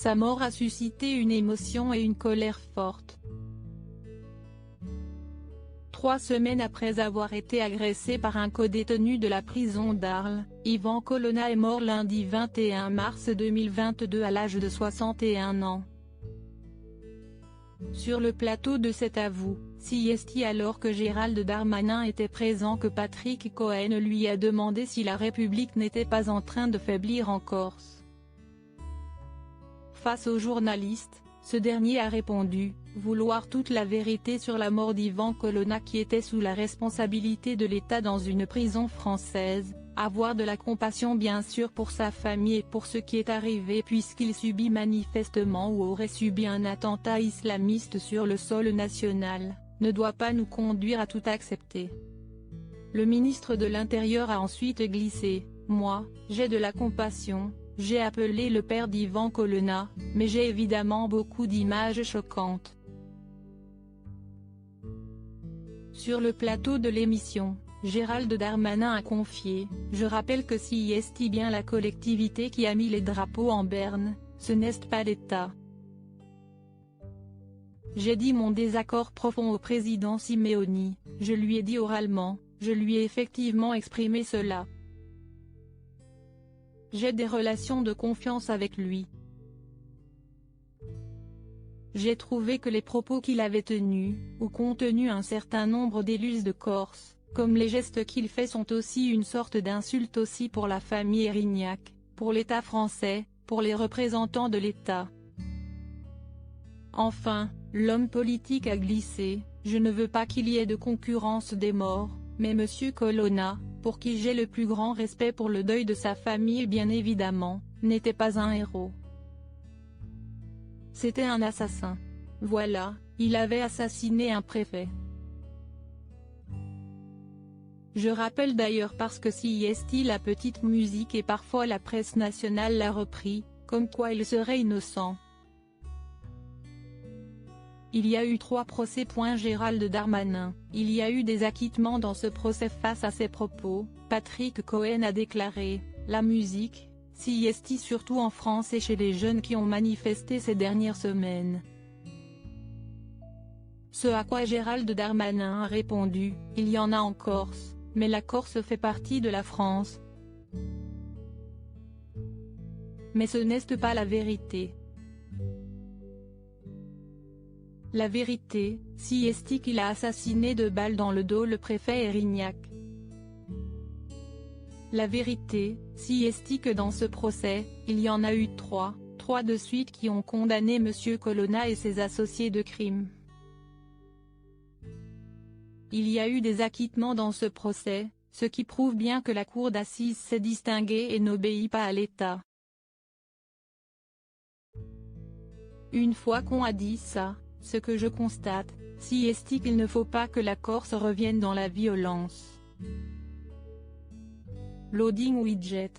Sa mort a suscité une émotion et une colère forte. 3 semaines après avoir été agressé par un codétenu de la prison d'Arles, Ivan Colonna est mort lundi 21 mars 2022 à l'âge de 61 ans. Sur le plateau de cet avou, CST alors que Gérald Darmanin était présent que Patrick Cohen lui a demandé si la République n'était pas en train de faiblir en Corse. Face aux journalistes, ce dernier a répondu « Vouloir toute la vérité sur la mort d'Ivan Colonna qui était sous la responsabilité de l'État dans une prison française, avoir de la compassion bien sûr pour sa famille et pour ce qui est arrivé puisqu'il subit manifestement ou aurait subi un attentat islamiste sur le sol national, ne doit pas nous conduire à tout accepter ». Le ministre de l'Intérieur a ensuite glissé « Moi, j'ai de la compassion, j'ai appelé le père d'Ivan Colonna, mais j'ai évidemment beaucoup d'images choquantes ». Sur le plateau de l'émission, Gérald Darmanin a confié « Je rappelle que si est bien la collectivité qui a mis les drapeaux en berne, ce n'est pas l'État. J'ai dit mon désaccord profond au président Simeoni, je lui ai dit oralement, je lui ai effectivement exprimé cela. J'ai des relations de confiance avec lui. J'ai trouvé que les propos qu'il avait tenus, ou qu'ont tenu un certain nombre d'élus de Corse, comme les gestes qu'il fait sont aussi une sorte d'insulte aussi pour la famille Erignac, pour l'État français, pour les représentants de l'État. » Enfin, l'homme politique a glissé « Je ne veux pas qu'il y ait de concurrence des morts, mais Monsieur Colonna, pour qui j'ai le plus grand respect pour le deuil de sa famille bien évidemment, n'était pas un héros. C'était un assassin. Voilà, il avait assassiné un préfet. Je rappelle d'ailleurs parce que si la petite musique et parfois la presse nationale l'a repris, comme quoi il serait innocent. Il y a eu 3 procès. Gérald Darmanin, il y a eu des acquittements dans ce procès face à ses propos. Patrick Cohen a déclaré, la musique, CST surtout en France et chez les jeunes qui ont manifesté ces dernières semaines. Ce à quoi Gérald Darmanin a répondu, il y en a en Corse, mais la Corse fait partie de la France. Mais ce n'est pas la vérité. La vérité, CST qu'il a assassiné de balles dans le dos le préfet Erignac. La vérité, CST que dans ce procès, il y en a eu 3 de suite qui ont condamné Monsieur Colonna et ses associés de crime. Il y a eu des acquittements dans ce procès, ce qui prouve bien que la cour d'assises s'est distinguée et n'obéit pas à l'État. Une fois qu'on a dit ça, ce que je constate, CST qu'il ne faut pas que la Corse revienne dans la violence. Loading widget.